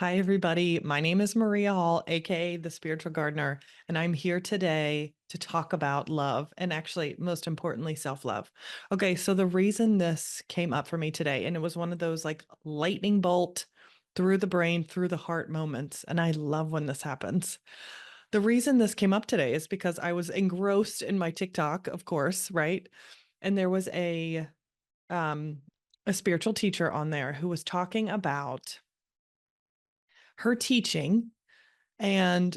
Hi, everybody. My name is Maria Hall, aka the Spiritual Gardener, and I'm here today to talk about love and actually, most importantly, self love. Okay, so the reason this came up for me today, and it was one of those like lightning bolt through the brain, through the heart moments, and I love when this happens. The reason this came up today is because I was engrossed in my TikTok, of course, right? And there was um a spiritual teacher on there who was talking about her teaching. And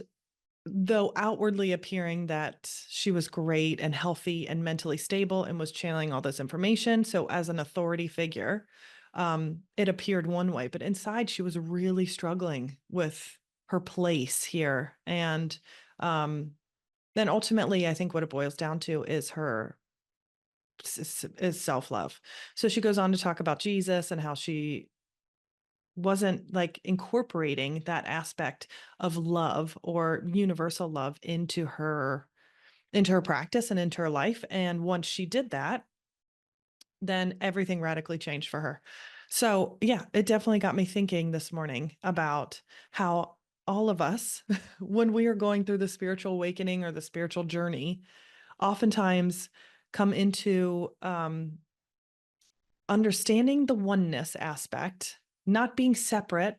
though outwardly appearing that she was great and healthy and mentally stable and was channeling all this information, so as an authority figure, it appeared one way, but inside she was really struggling with her place here. And um, then ultimately, I think what it boils down to is her is self-love. So she goes on to talk about Jesus and how she wasn't like incorporating that aspect of love or universal love into her practice and into her life. And once she did that, then everything radically changed for her. So yeah, it definitely got me thinking this morning about how all of us, when we are going through the spiritual awakening or the spiritual journey, oftentimes come into understanding the oneness aspect, not being separate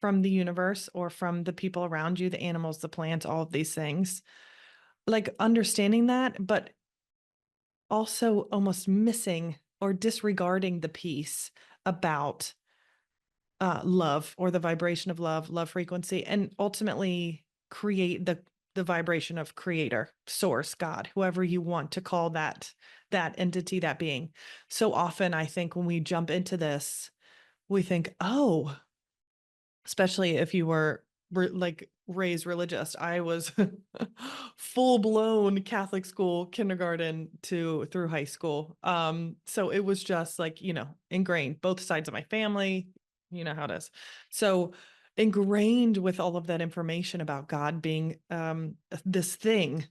from the universe or from the people around you, the animals, the plants, all of these things. Like understanding that, but also almost missing or disregarding the piece about love or the vibration of love, love frequency, and ultimately create the vibration of creator, source, God, whoever you want to call that entity, that being. So often I think when we jump into this, we think, oh, especially if you were like raised religious. I was full blown Catholic school, kindergarten to through high school. So it was just like, ingrained both sides of my family, you know how it is. So ingrained with all of that information about God being this thing.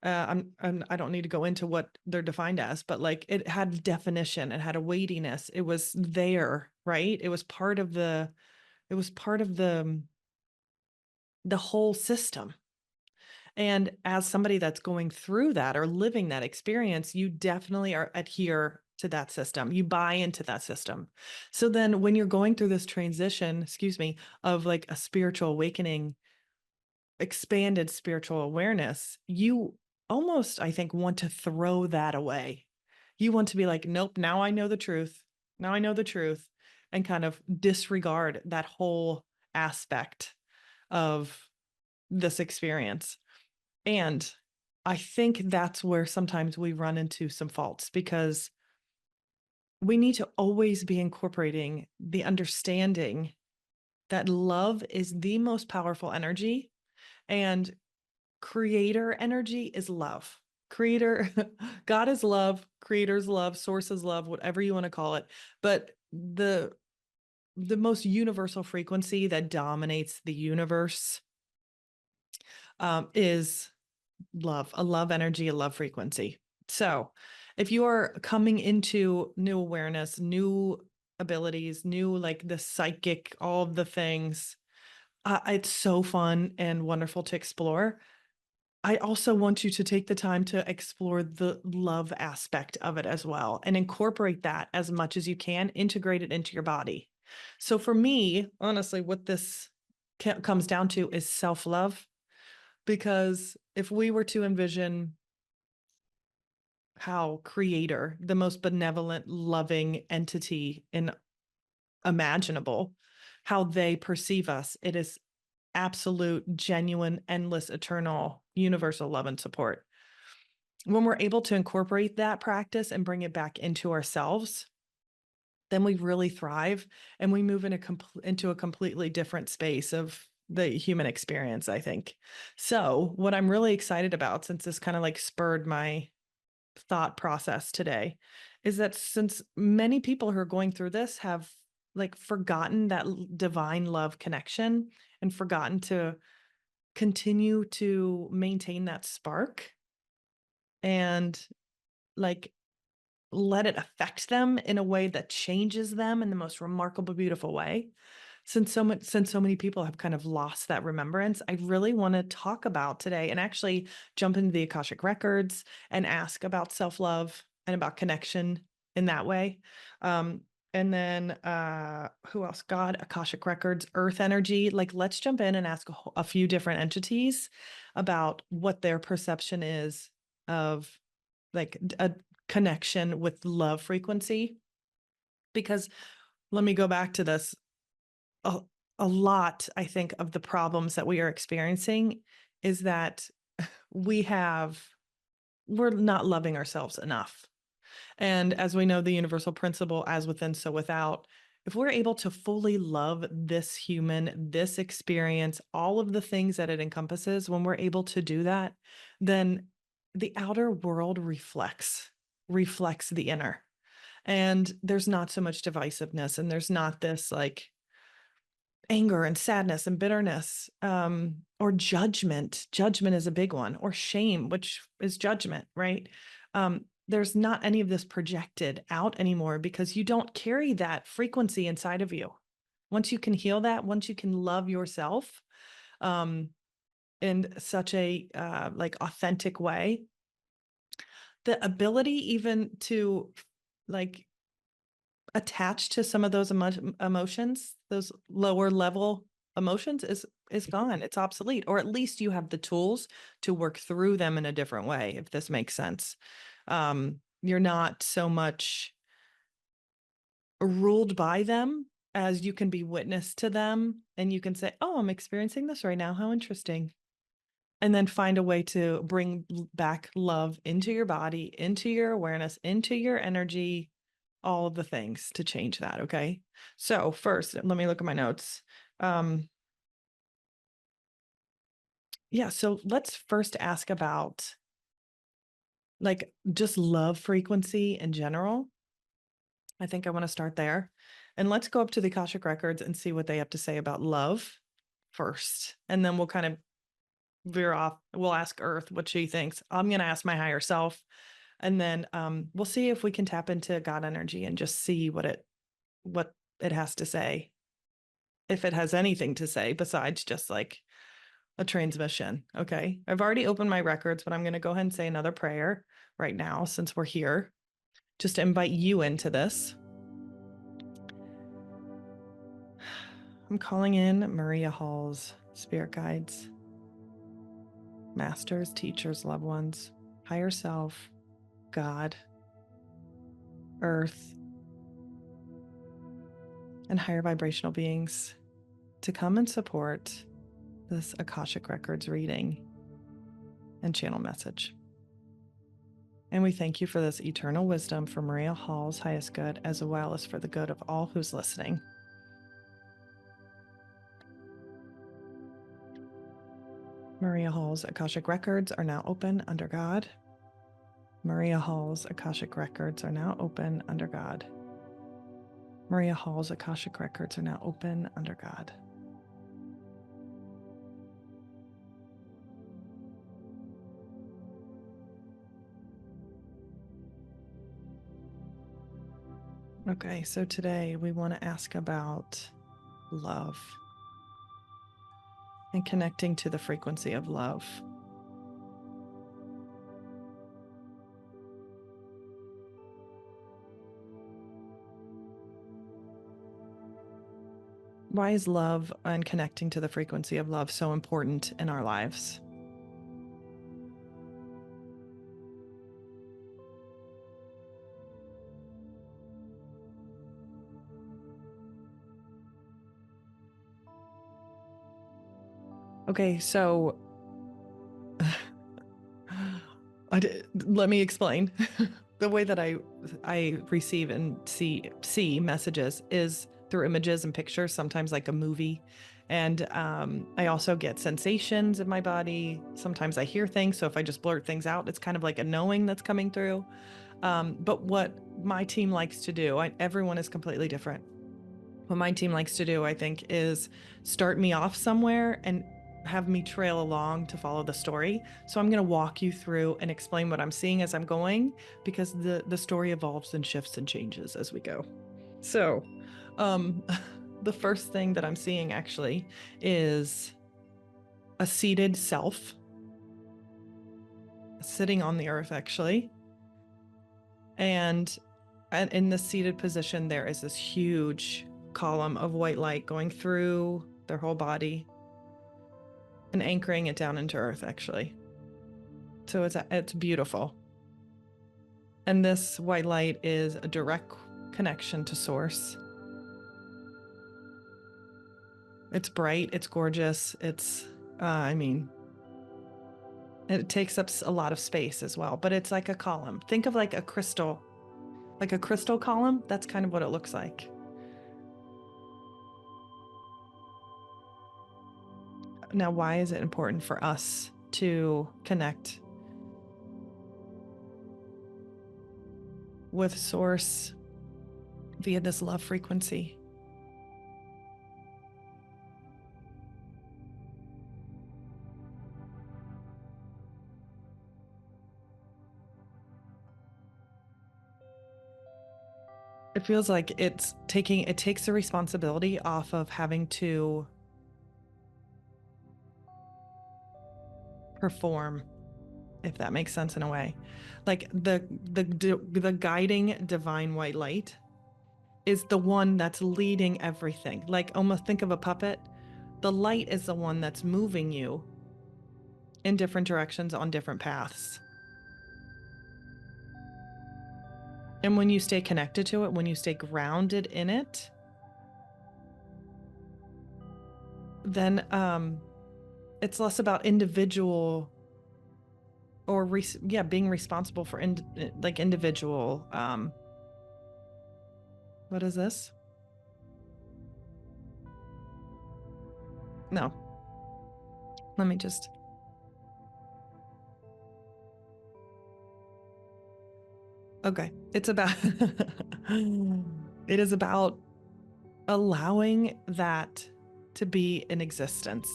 I don't need to go into what they're defined as, but like it had definition, it had a weightiness, it was there, right? It was part of the whole system. And as somebody that's going through that or living that experience, you definitely are adhere to that system. You buy into that system. So then when you're going through this transition, excuse me, of like a spiritual awakening, expanded spiritual awareness, you almost, I think, want to throw that away. You want to be like, nope, now I know the truth. Now I know the truth, and kind of disregard that whole aspect of this experience. And I think that's where sometimes we run into some faults because we need to always be incorporating the understanding that love is the most powerful energy and creator energy is love. Creator, God is love, creator's love, source is love, whatever you want to call it. But the most universal frequency that dominates the universe is love, a love energy, a love frequency. So if you are coming into new awareness, new abilities, new like the psychic, all of the things, it's so fun and wonderful to explore. I also want you to take the time to explore the love aspect of it as well and incorporate that as much as you can, integrate it into your body. So for me, honestly, what this comes down to is self love. Because if we were to envision how creator, the most benevolent, loving entity in imaginable, how they perceive us, it is absolute, genuine, endless, eternal, universal love and support. When we're able to incorporate that practice and bring it back into ourselves, then we really thrive and we move into a completely different space of the human experience, I think. So, what I'm really excited about, since this kind of like spurred my thought process today, is that since many people who are going through this have like forgotten that divine love connection and forgotten to continue to maintain that spark and like let it affect them in a way that changes them in the most remarkable, beautiful way. since so many people have kind of lost that remembrance, I really want to talk about today and actually jump into the Akashic Records and ask about self-love and about connection in that way. Um, and then who else? God, Akashic Records, Earth energy. Like, let's jump in and ask a few different entities about what their perception is of like a connection with love frequency. Because let me go back to this. A, a lot, I think, of the problems that we are experiencing is that we have, we're not loving ourselves enough. And as we know, the universal principle, as within, so without, if we're able to fully love this human, this experience, all of the things that it encompasses, when we're able to do that, then the outer world reflects the inner. And there's not so much divisiveness, and there's not this like anger and sadness and bitterness, or judgment. Judgment is a big one, or shame, which is judgment, right? There's not any of this projected out anymore because you don't carry that frequency inside of you. Once you can heal that, once you can love yourself, um, in such a like authentic way, the ability even to like attached to some of those emotions, those lower level emotions is gone. It's obsolete, or at least you have the tools to work through them in a different way, if this makes sense. You're not so much ruled by them as you can be witness to them, and you can say, "Oh, I'm experiencing this right now. How interesting." And then find a way to bring back love into your body, into your awareness, into your energy, all of the things to change that. Okay. So first, let me look at my notes. Um, yeah. So let's first ask about like just love frequency in general. I think I want to start there. And let's go up to the Akashic Records and see what they have to say about love first. And then we'll kind of veer off. We'll ask Earth what she thinks. I'm going to ask my higher self. And then we'll see if we can tap into God energy and just see what it has to say, if it has anything to say besides just like a transmission. Okay. I've already opened my records, but I'm going to go ahead and say another prayer right now since we're here, just to invite you into this. I'm calling in Maria Hall's spirit guides, masters, teachers, loved ones, higher self, God, Earth, and higher vibrational beings to come and support this Akashic Records reading and channel message. And we thank you for this eternal wisdom for Maria Hall's highest good, as well as for the good of all who's listening. Maria Hall's Akashic Records are now open under God. Maria Hall's Akashic Records are now open under God. Maria Hall's Akashic Records are now open under God. Okay, so today we want to ask about love and connecting to the frequency of love. Why is love and connecting to the frequency of love so important in our lives? Okay, so let me explain. The way that I receive and see messages is through images and pictures, sometimes like a movie. And I also get sensations in my body. Sometimes I hear things. So if I just blurt things out, it's kind of like a knowing that's coming through. But what my team likes to do, everyone is completely different. What my team likes to do, I think, is start me off somewhere and have me trail along to follow the story. So I'm going to walk you through and explain what I'm seeing as I'm going, because the story evolves and shifts and changes as we go. So, um, The first thing that I'm seeing actually is a seated self sitting on the earth, actually. And in the seated position, there is this huge column of white light going through their whole body and anchoring it down into earth, actually. So it's beautiful. And this white light is a direct connection to source. It's bright, it's gorgeous, it takes up a lot of space as well, but it's like a column. Think of like a crystal column. That's kind of what it looks like. Now, why is it important for us to connect with source via this love frequency? It feels like it takes the responsibility off of having to perform, if that makes sense in a way. Like the guiding divine white light is the one that's leading everything. Like almost think of a puppet. The light is the one that's moving you in different directions on different paths. And when you stay connected to it, when you stay grounded in it, then it's less about individual or being responsible for individual. What is this? No. Let me just. Okay. It's about. It is about allowing that to be in existence,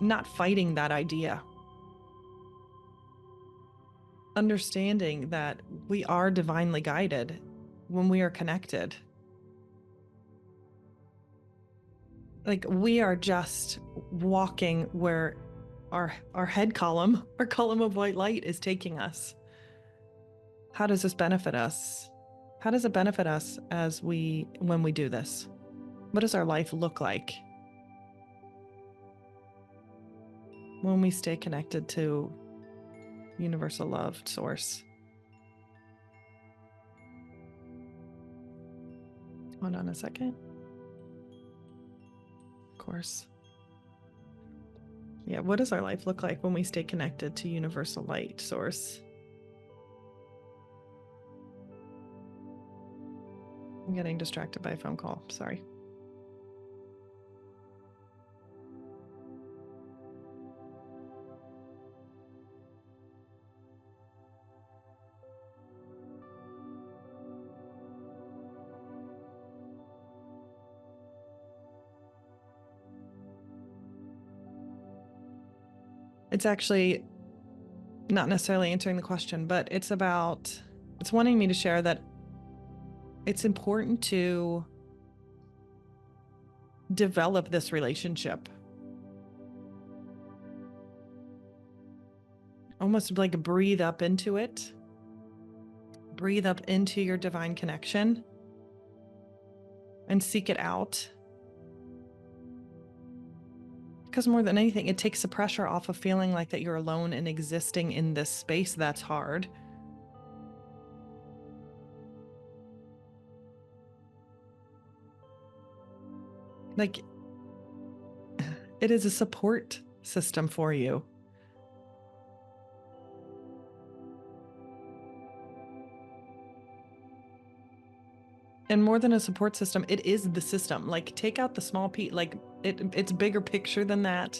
not fighting that idea. Understanding that we are divinely guided when we are connected. Like we are just walking where our head column, our column of white light is taking us. How does this benefit us? How does it benefit us when we do this? What does our life look like when we stay connected to universal love source? Hold on a second. Of course. Yeah, what does our life look like when we stay connected to universal light source? I'm getting distracted by a phone call. Sorry. It's actually not necessarily answering the question, but it's wanting me to share that it's important to develop this relationship. Almost like breathe up into it. Breathe up into your divine connection and seek it out. Because more than anything, it takes the pressure off of feeling like that you're alone and existing in this space that's hard. Like, it is a support system for you. And more than a support system, it is the system. Like, take out the small piece, like it's bigger picture than that.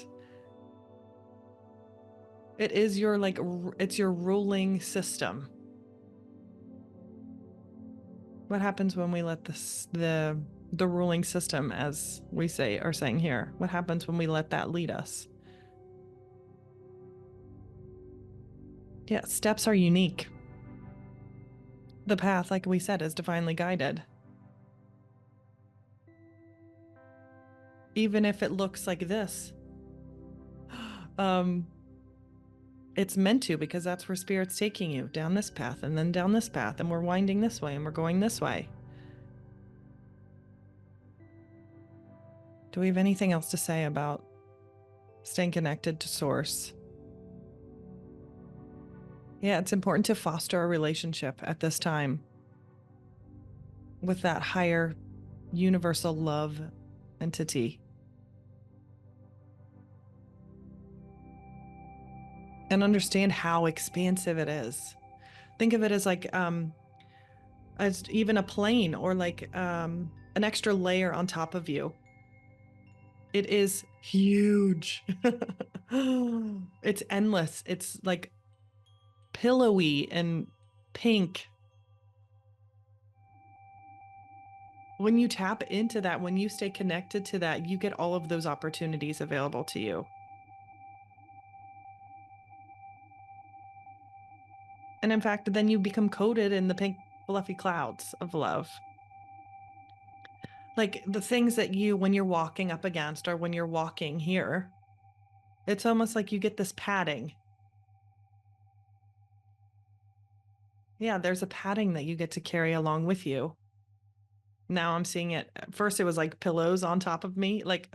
It is it's your ruling system. What happens when we let the ruling system, as we are saying here, what happens when we let that lead us? Yeah, steps are unique. The path, like we said, is divinely guided. even if it looks like this. um, it's meant to, because that's where Spirit's taking you, down this path and then down this path, and we're winding this way and we're going this way. Do we have anything else to say about staying connected to Source? Yeah, it's important to foster a relationship at this time with that higher universal love entity. And understand how expansive it is. Think of it as even a plane, or like an extra layer on top of you. It is huge. It's endless. It's like pillowy and pink. When you tap into that, when you stay connected to that, you get all of those opportunities available to you. And in fact, then you become coated in the pink, fluffy clouds of love. Like the things that you, when you're walking up against, or when you're walking here, it's almost like you get this padding. Yeah, there's a padding that you get to carry along with you. Now I'm seeing it. At first it was like pillows on top of me, like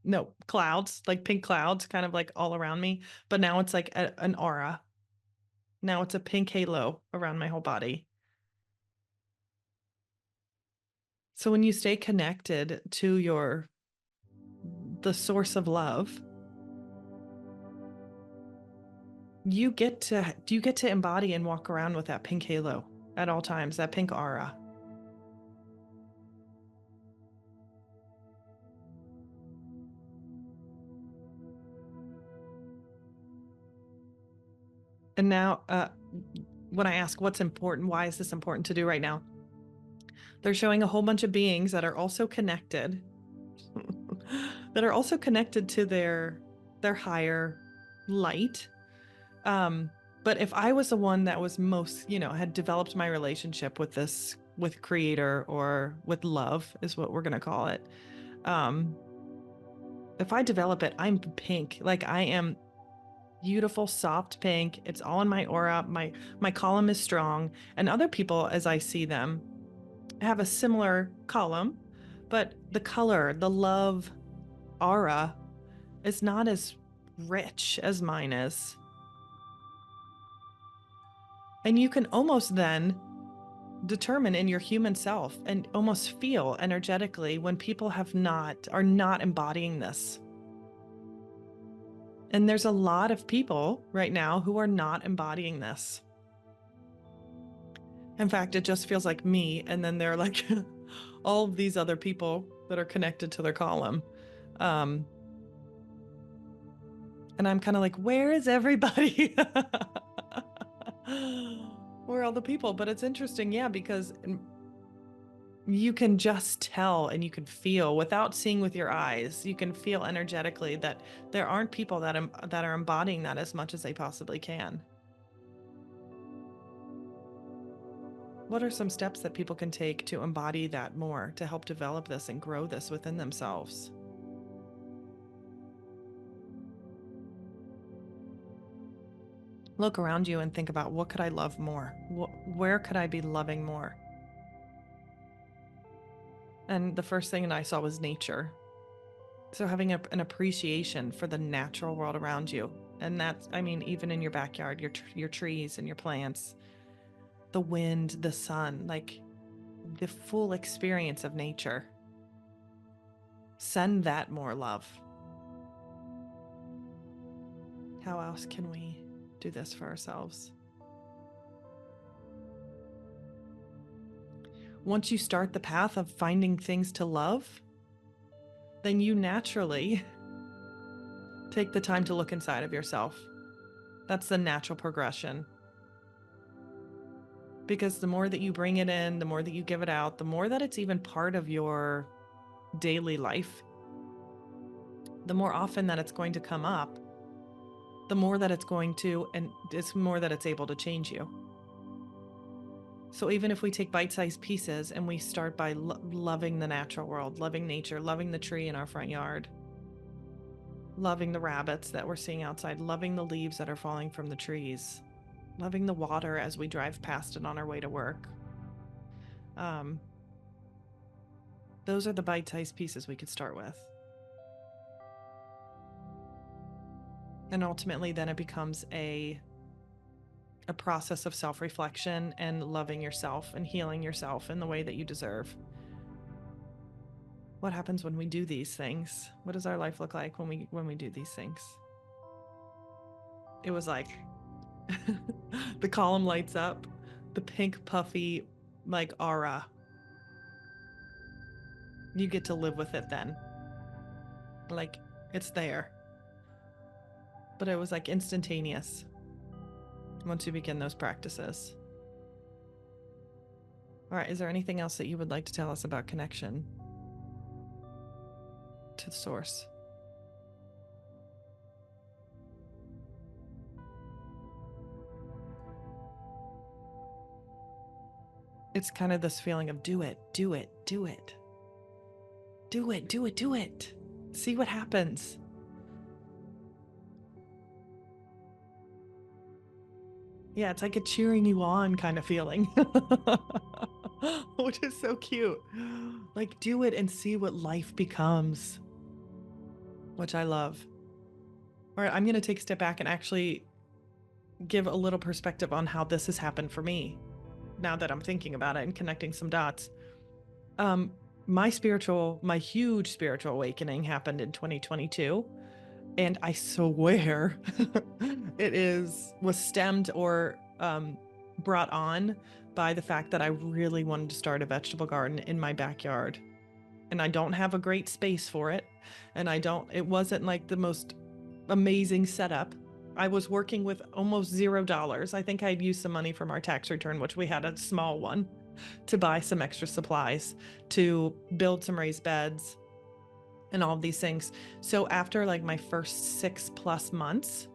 no, clouds, like pink clouds kind of like all around me, but now it's like an aura. Now it's a pink halo around my whole body. So when you stay connected to the source of love, you get to embody and walk around with that pink halo at all times, that pink aura. And now, when I ask what's important, why is this important to do right now? They're showing a whole bunch of beings that are also connected, that are also connected to their higher light. But if I was the one that was most, had developed my relationship with creator, or with love is what we're going to call it. If I develop it, I'm pink. Like I am beautiful, soft pink. It's all in my aura. My column is strong. And other people, as I see them, have a similar column, but the color, the love aura is not as rich as mine is. And you can almost then determine in your human self and almost feel energetically when people are not embodying this. And there's a lot of people right now who are not embodying this. In fact, it just feels like me, and then they're like all of these other people that are connected to their column. And I'm kind of like, where is everybody? Where are all the people? But it's interesting, yeah, because you can just tell and you can feel without seeing with your eyes. You can feel energetically that there aren't people that are embodying that as much as they possibly can. What are some steps that people can take to embody that more, to help develop this and grow this within themselves? Look around you and think about, what could I love more? Where could I be loving more? And the first thing that I saw was nature. So having an appreciation for the natural world around you. And that's, I mean, even in your backyard, your trees and your plants, the wind, the sun, like the full experience of nature. Send that more love. How else can we do this for ourselves? Once you start the path of finding things to love, then you naturally take the time to look inside of yourself. That's the natural progression. Because the more that you bring it in, the more that you give it out, the more that it's even part of your daily life, the more often that it's going to come up, the more that it's going to, and it's more that it's able to change you. So even if we take bite-sized pieces and we start by loving the natural world, loving nature, loving the tree in our front yard, loving the rabbits that we're seeing outside, loving the leaves that are falling from the trees, loving the water as we drive past it on our way to work. Those are the bite-sized pieces we could start with. And ultimately then it becomes a process of self-reflection and loving yourself and healing yourself in the way that you deserve. What happens when we do these things? What does our life look like when we do these things? It was like the column lights up, the pink puffy like aura. You get to live with it then. Like it's there. But it was like instantaneous once you begin those practices. All right, is there anything else that you would like to tell us about connection to the source? It's kind of this feeling of do it, do it, do it. Do it, do it, do it. See what happens. Yeah, it's like a cheering you on kind of feeling, which is so cute. Like, do it and see what life becomes, which I love. All right, I'm going to take a step back and actually give a little perspective on how this has happened for me now that I'm thinking about it and connecting some dots. My huge spiritual awakening happened in 2022. And I swear was stemmed or brought on by the fact that I really wanted to start a vegetable garden in my backyard. And I don't have a great space for it. And it wasn't like the most amazing setup. I was working with almost $0. I think I'd used some money from our tax return, which we had a small one, to buy some extra supplies, to build some raised beds, and all of these things. So after like my first 6+ months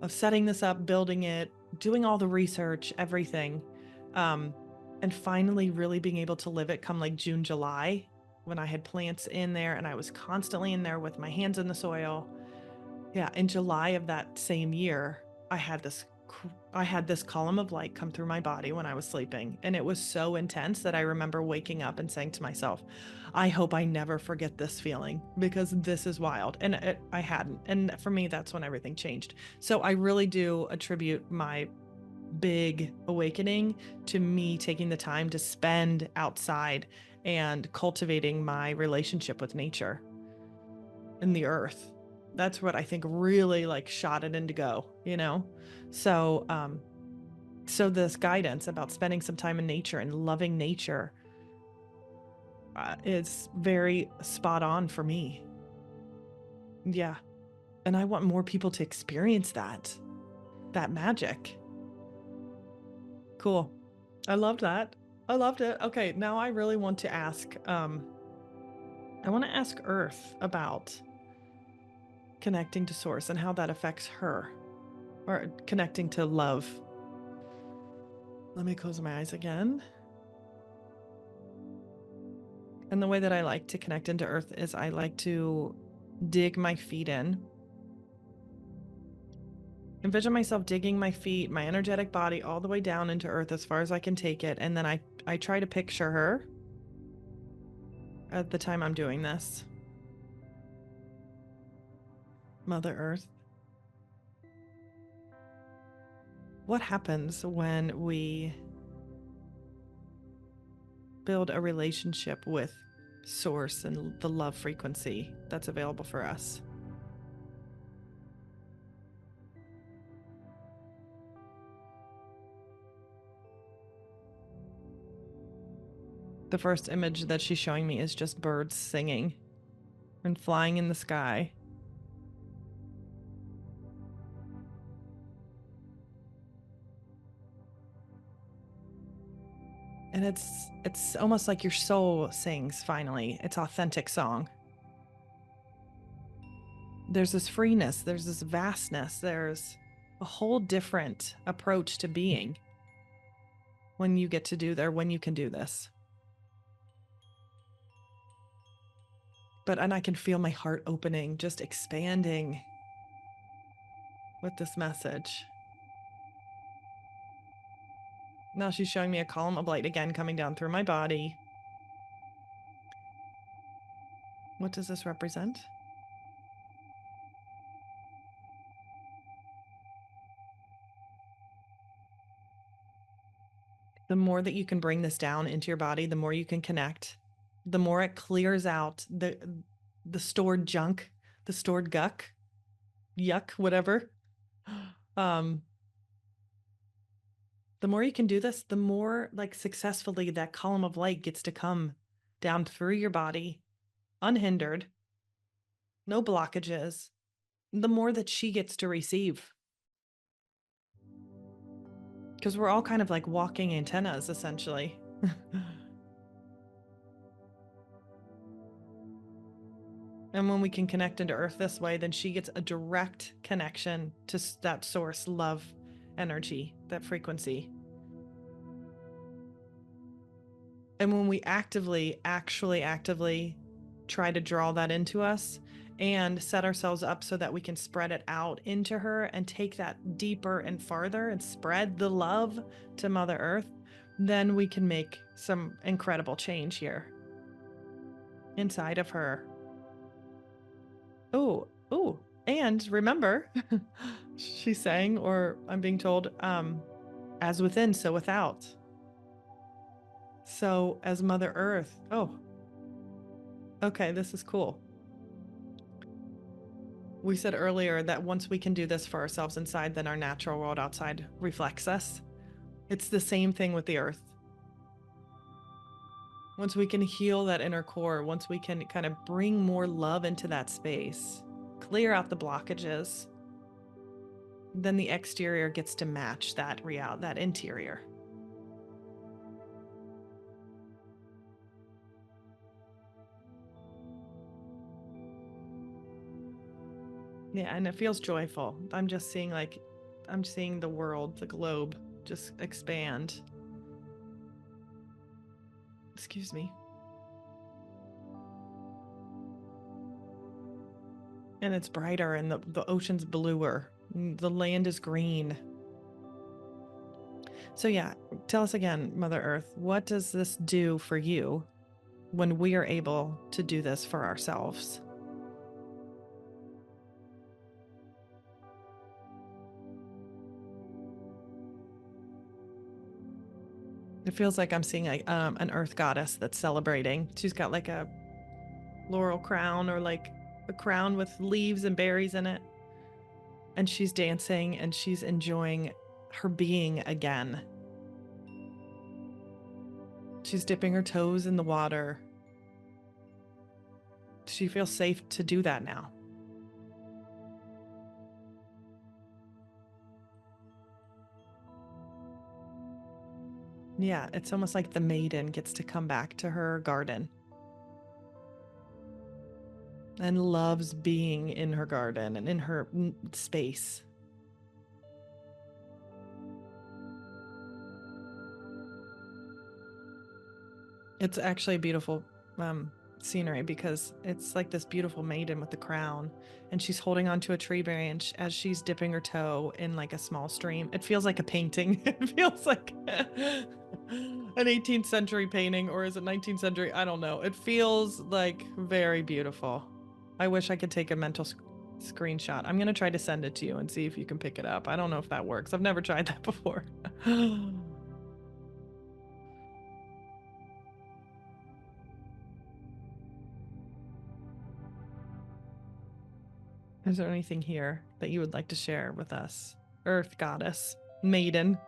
of setting this up, building it, doing all the research, everything, and finally really being able to live it come like June, July, when I had plants in there and I was constantly in there with my hands in the soil. Yeah, in July of that same year, I had this column of light come through my body when I was sleeping. And it was so intense that I remember waking up and saying to myself, I hope I never forget this feeling because this is wild. And I hadn't. And for me, that's when everything changed. So I really do attribute my big awakening to me taking the time to spend outside and cultivating my relationship with nature and the earth. That's what I think really like shot it into go, you know? So, so this guidance about spending some time in nature and loving nature is very spot on for me. Yeah. And I want more people to experience that magic. Cool. I loved that. I loved it. Okay. Now I really want to ask, I want to ask Earth about connecting to source and how that affects her, or connecting to love. Let me close my eyes again. And the way that I like to connect into earth is I like to dig my feet in. Envision myself digging my feet, my energetic body, all the way down into earth as far as I can take it. And then I try to picture her at the time I'm doing this. Mother Earth. What happens when we build a relationship with source and the love frequency that's available for us? The first image that she's showing me is just birds singing and flying in the sky. And it's almost like your soul sings finally. It's authentic song. There's this freeness, there's this vastness, there's a whole different approach to being. when you get to do there, when you can do this. And I can feel my heart opening, just expanding with this message. Now she's showing me a column of light again coming down through my body. What does this represent? The more that you can bring this down into your body, the more you can connect, the more it clears out the stored junk, the stored yuck, whatever. The more you can do this, the more like successfully that column of light gets to come down through your body, unhindered, no blockages, the more that she gets to receive. Because we're all kind of like walking antennas, essentially. And when we can connect into Earth this way, then she gets a direct connection to that source love energy, that frequency. And when we actually try to draw that into us and set ourselves up so that we can spread it out into her and take that deeper and farther and spread the love to Mother Earth, then we can make some incredible change here inside of her. Oh, and remember, she's saying, or I'm being told, as within, so without. So as Mother Earth. Oh, okay, this is cool. We said earlier that once we can do this for ourselves inside, then our natural world outside reflects us. It's the same thing with the Earth. Once we can heal that inner core, once we can kind of bring more love into that space, clear out the blockages, then the exterior gets to match that that interior. Yeah, and it feels joyful. I'm just seeing I'm seeing the world, the globe, just expand. Excuse me. And it's brighter and the ocean's bluer. The land is green. So yeah, tell us again, Mother Earth, what does this do for you when we are able to do this for ourselves? It feels like I'm seeing an earth goddess that's celebrating. She's got like a laurel crown or like a crown with leaves and berries in it. And she's dancing and she's enjoying her being again. She's dipping her toes in the water. She feels safe to do that now. Yeah, it's almost like the maiden gets to come back to her garden and loves being in her garden and in her space. It's actually a beautiful scenery because it's like this beautiful maiden with the crown and she's holding onto a tree branch as she's dipping her toe in like a small stream. It feels like a painting. It feels like an 18th century painting, or is it 19th century? I don't know. It feels like very beautiful. I wish I could take a mental screenshot. I'm going to try to send it to you and see if you can pick it up. I don't know if that works. I've never tried that before. Is there anything here that you would like to share with us? Earth goddess, maiden.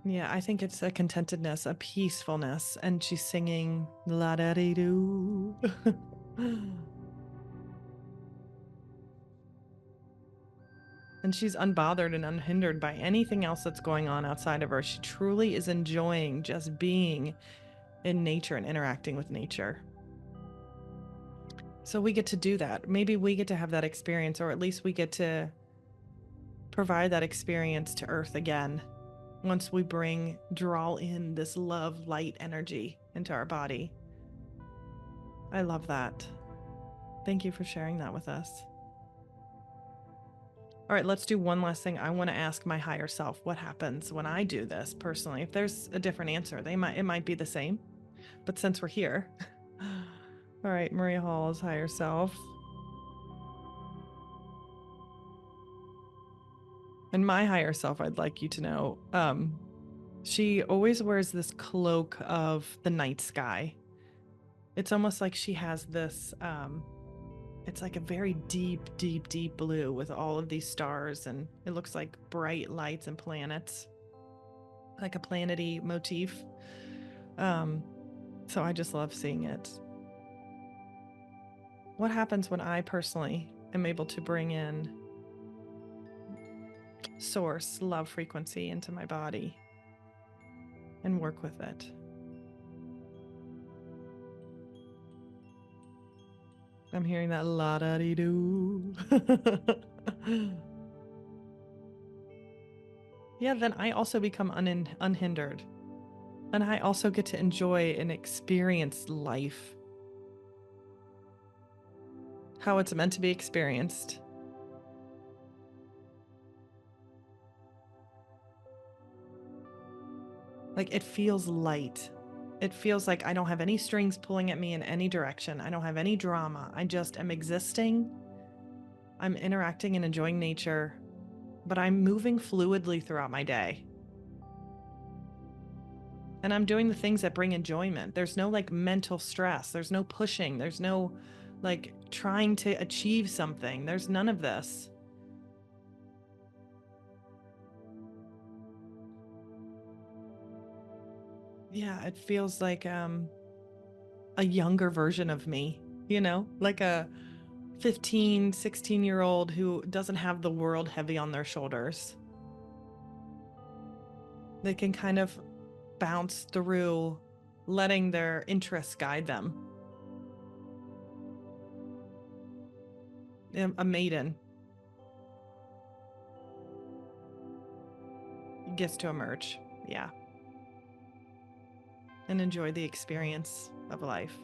Yeah, I think it's a contentedness, a peacefulness, and she's singing la da dee doo. And she's unbothered and unhindered by anything else that's going on outside of her. She truly is enjoying just being in nature and interacting with nature. So we get to do that. Maybe we get to have that experience, or at least we get to provide that experience to Earth again once we draw in this love, light energy into our body. I love that. Thank you for sharing that with us. All right, let's do one last thing. I want to ask my higher self what happens when I do this personally. If there's a different answer, it might be the same. But since we're here, all right, Maria Hall's higher self. And my higher self, I'd like you to know, she always wears this cloak of the night sky. It's almost like she has this, it's like a very deep, deep, deep blue with all of these stars, and it looks like bright lights and planets, like a planety motif. So I just love seeing it. What happens when I personally am able to bring in source, love frequency into my body and work with it? I'm hearing that la-da-dee-doo. Yeah, then I also become unhindered. And I also get to enjoy and experience life how it's meant to be experienced. Like, it feels light. It feels like I don't have any strings pulling at me in any direction. I don't have any drama. I just am existing. I'm interacting and enjoying nature, but I'm moving fluidly throughout my day. And I'm doing the things that bring enjoyment. There's no like mental stress. There's no pushing. There's no like trying to achieve something. There's none of this. Yeah, it feels like a younger version of me, like a 15, 16-year-old who doesn't have the world heavy on their shoulders. They can kind of bounce through, letting their interests guide them. A maiden gets to emerge, yeah, and enjoy the experience of life.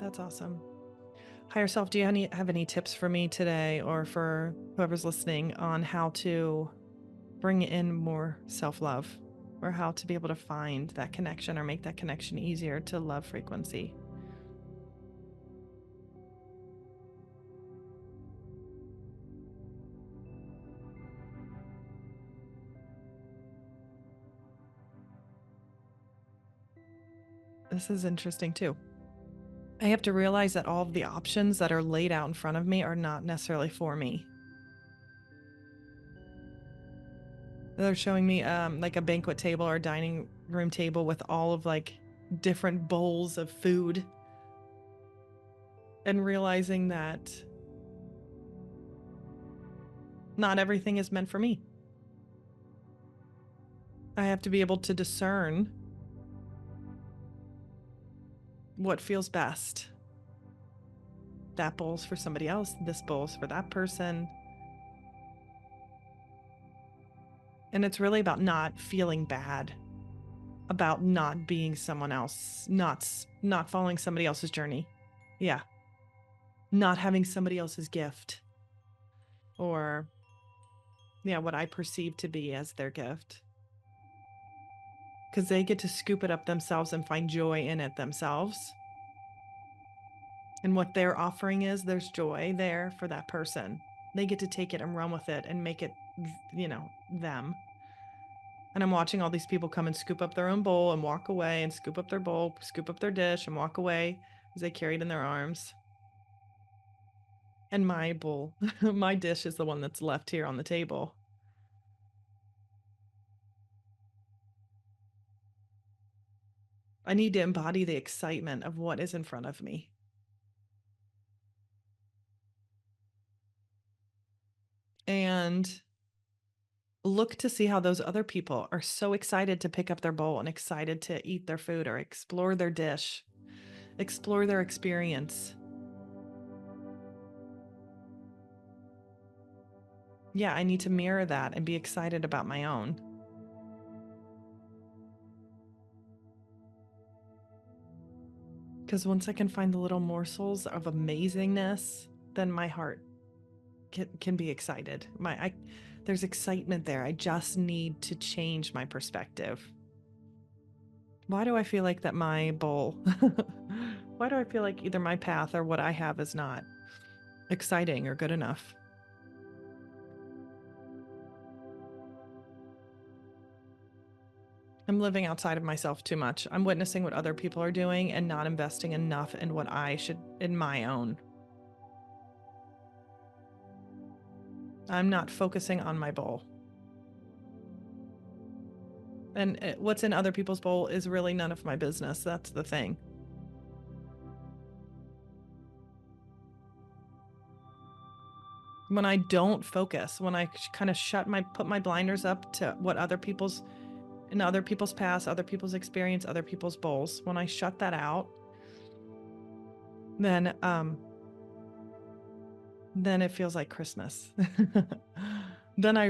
That's awesome. Higher self, do you have any tips for me today, or for whoever's listening, on how to bring in more self-love, or how to be able to find that connection or make that connection easier to love frequency? This is interesting too. I have to realize that all of the options that are laid out in front of me are not necessarily for me. They're showing me like a banquet table or dining room table with all of like different bowls of food, and realizing that not everything is meant for me. I have to be able to discern what feels best. That bowl's for somebody else, this bowl's for that person. And it's really about not feeling bad about not being someone else, not following somebody else's journey. Yeah. Not having somebody else's gift, or yeah, what I perceive to be as their gift. Because they get to scoop it up themselves and find joy in it themselves. And what they're offering is there's joy there for that person. They get to take it and run with it and make it, them. And I'm watching all these people come and scoop up their own bowl and walk away, and scoop up their bowl, scoop up their dish and walk away as they carry it in their arms. And my bowl, my dish is the one that's left here on the table. I need to embody the excitement of what is in front of me. And look to see how those other people are so excited to pick up their bowl and excited to eat their food or explore their dish, explore their experience. Yeah, I need to mirror that and be excited about my own. Because once I can find the little morsels of amazingness, then my heart can be excited. There's excitement there. I just need to change my perspective. Why do I feel like that my bowl? Why do I feel like either my path or what I have is not exciting or good enough? I'm living outside of myself too much. I'm witnessing what other people are doing and not investing enough in what I should in my own. I'm not focusing on my bowl. And what's in other people's bowl is really none of my business. That's the thing. When I don't focus, when I kind of put my blinders up to what other people's past, other people's experience, other people's bowls, when I shut that out, then it feels like Christmas. Then I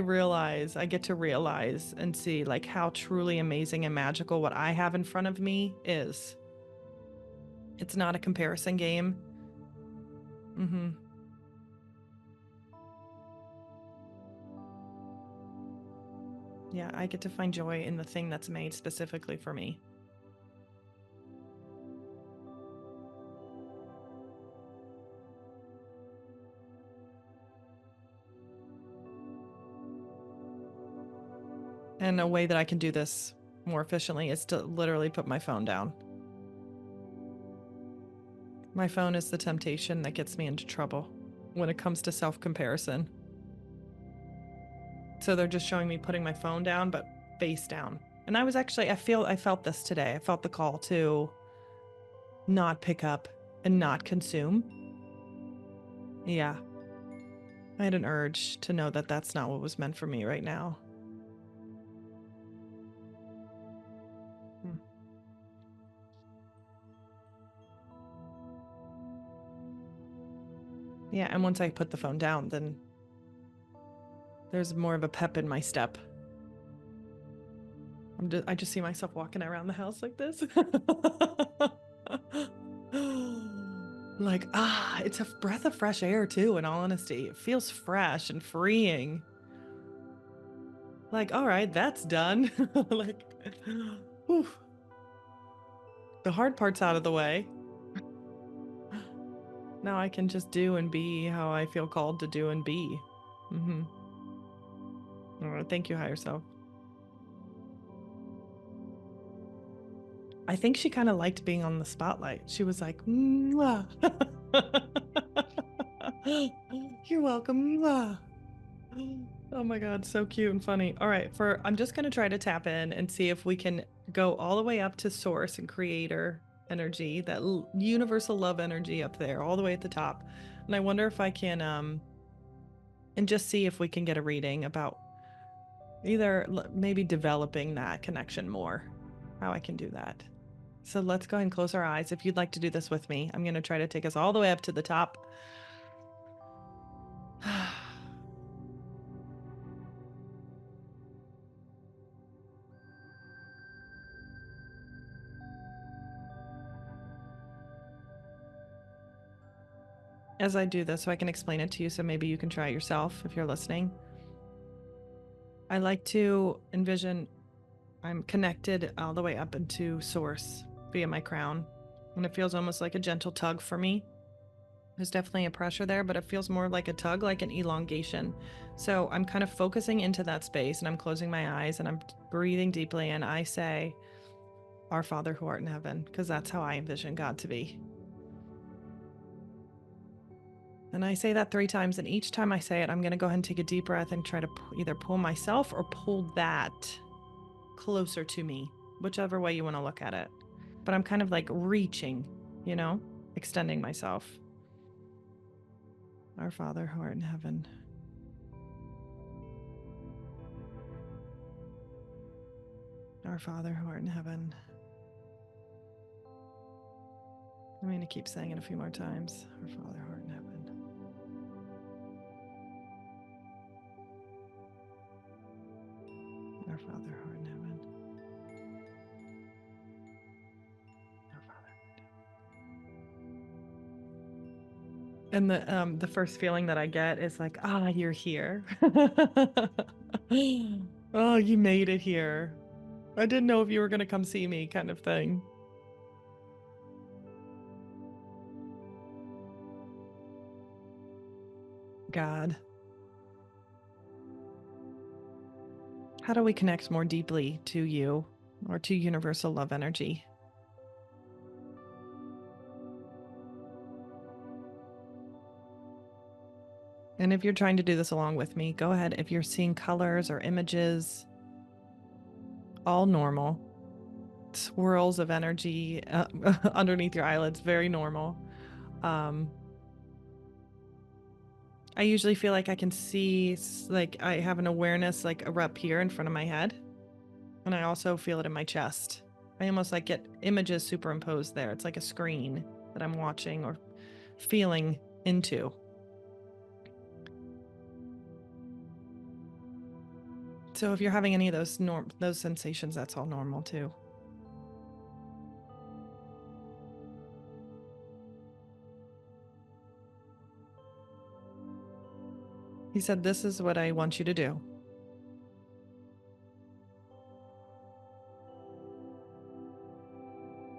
get to realize and see like how truly amazing and magical what I have in front of me is. It's not a comparison game. Yeah, I get to find joy in the thing that's made specifically for me. And a way that I can do this more efficiently is to literally put my phone down. My phone is the temptation that gets me into trouble when it comes to self-comparison. So they're just showing me putting my phone down, but face down. And I felt this today. I felt the call to not pick up and not consume. Yeah. I had an urge to know that that's not what was meant for me right now. Yeah, and once I put the phone down, then there's more of a pep in my step. I just see myself walking around the house like this. Like, it's a breath of fresh air too, in all honesty. It feels fresh and freeing. Like, all right, that's done. Like, whew. The hard part's out of the way. Now I can just do and be how I feel called to do and be. All right, thank you, higher self. I think she kind of liked being on the spotlight. She was like, mwah. You're welcome. Mwah. Oh my God, so cute and funny. All right, I'm just gonna try to tap in and see if we can go all the way up to source and creator energy, that universal love energy up there, all the way at the top. And I wonder if I can, and just see if we can get a reading about either maybe developing that connection more, how I can do that. So let's go ahead and close our eyes. If you'd like to do this with me, I'm going to try to take us all the way up to the top. As I do this, so I can explain it to you, so maybe you can try it yourself if you're listening. I like to envision I'm connected all the way up into source via my crown, and it feels almost like a gentle tug for me. There's definitely a pressure there, but it feels more like a tug, like an elongation. So I'm kind of focusing into that space, and I'm closing my eyes and I'm breathing deeply, and I say, Our Father who art in heaven, because that's how I envision God to be. And I say that 3 times, and each time I say it, I'm going to go ahead and take a deep breath and try to either pull myself or pull that closer to me, whichever way you want to look at it. But I'm kind of like reaching, extending myself. Our Father who art in heaven. Our Father who art in heaven. I'm going to keep saying it a few more times. Our Father who art in heaven. Our Father who art in heaven. Our Father. And the first feeling that I get is like, you're here. Oh, you made it here. I didn't know if you were going to come see me, kind of thing. God. How do we connect more deeply to you or to universal love energy? And if you're trying to do this along with me, go ahead. If you're seeing colors or images, all normal. Swirls of energy underneath your eyelids, very normal. I usually feel like I can see, like I have an awareness like erupt here in front of my head. And I also feel it in my chest. I almost like get images superimposed there. It's like a screen that I'm watching or feeling into. So if you're having any of those sensations, that's all normal too. He said, "This is what I want you to do."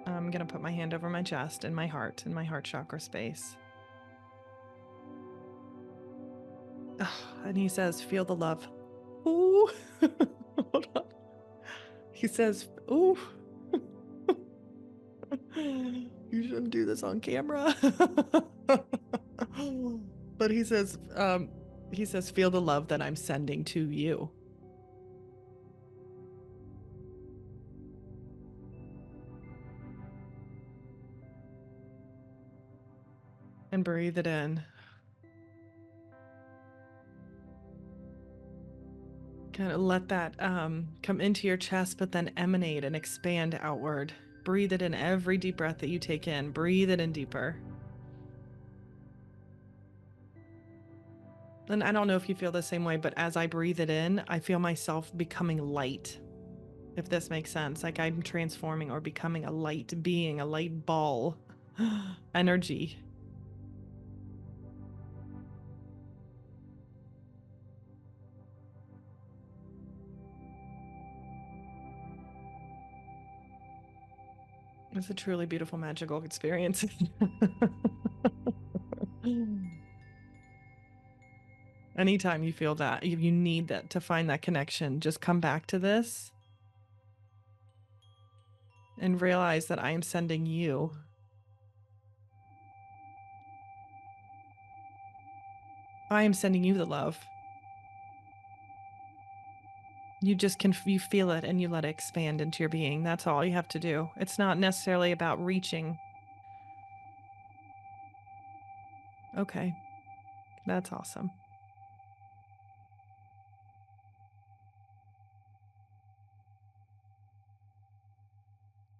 I'm going to put my hand over my chest and my heart in my heart chakra space. And he says, "Feel the love." Ooh. Hold on. He says, "Ooh." You shouldn't do this on camera. But he says, "Feel the love that I'm sending to you." And breathe it in. Kind of let that come into your chest, but then emanate and expand outward. Breathe it in every deep breath that you take in. Breathe it in deeper. And I don't know if you feel the same way, but as I breathe it in, I feel myself becoming light, if this makes sense. Like I'm transforming or becoming a light being, a light ball energy. It's a truly beautiful, magical experience. Anytime you feel that, if you need that to find that connection, just come back to this and realize that I am sending you. I am sending you the love. You feel it and you let it expand into your being. That's all you have to do. It's not necessarily about reaching. Okay. That's awesome.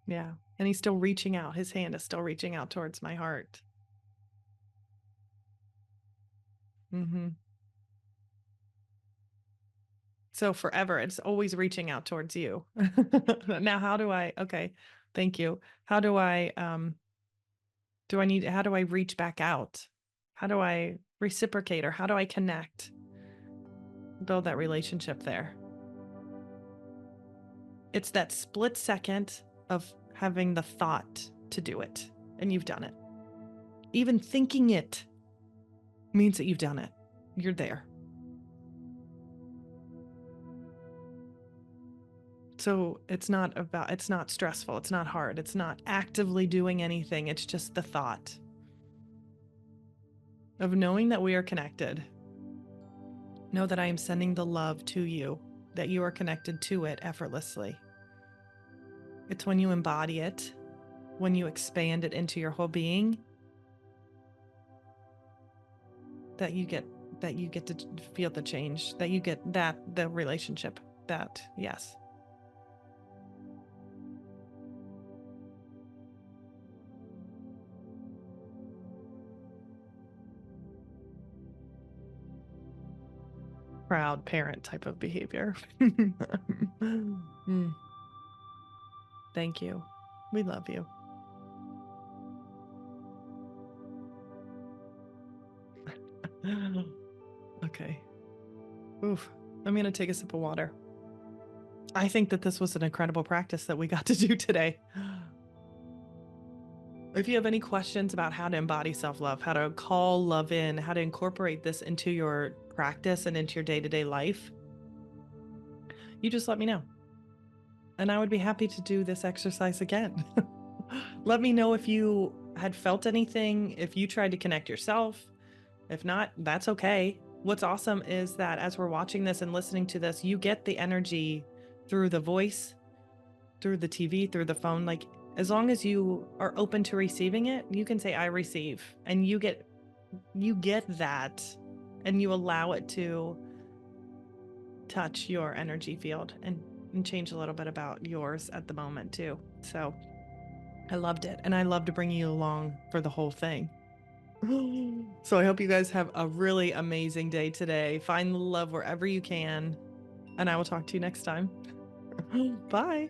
Yeah. And he's still reaching out. His hand is still reaching out towards my heart. Mm-hmm. So forever, it's always reaching out towards you. Now, okay, thank you. How do how do I reach back out? How do I reciprocate or how do I connect? Build that relationship there. It's that split second of having the thought to do it, and you've done it. Even thinking it means that you've done it. You're there. So it's not stressful. It's not hard. It's not actively doing anything. It's just the thought of knowing that we are connected. Know that I am sending the love to you, that you are connected to it effortlessly. It's when you embody it, when you expand it into your whole being, that you get to feel the change, that you get the relationship, yes. proud parent type of behavior. Thank you. We love you. Okay. Oof. I'm going to take a sip of water. I think that this was an incredible practice that we got to do today. If you have any questions about how to embody self love, how to call love in, how to incorporate this into your practice and into your day to day life, you just let me know. And I would be happy to do this exercise again. Let me know if you had felt anything, if you tried to connect yourself. If not, that's okay. What's awesome is that as we're watching this and listening to this, you get the energy through the voice, through the TV, through the phone. Like, as long as you are open to receiving it, you can say, I receive. And you get that, and you allow it to touch your energy field and change a little bit about yours at the moment too. So I loved it. And I love to bring you along for the whole thing. So I hope you guys have a really amazing day today. Find the love wherever you can. And I will talk to you next time. Bye.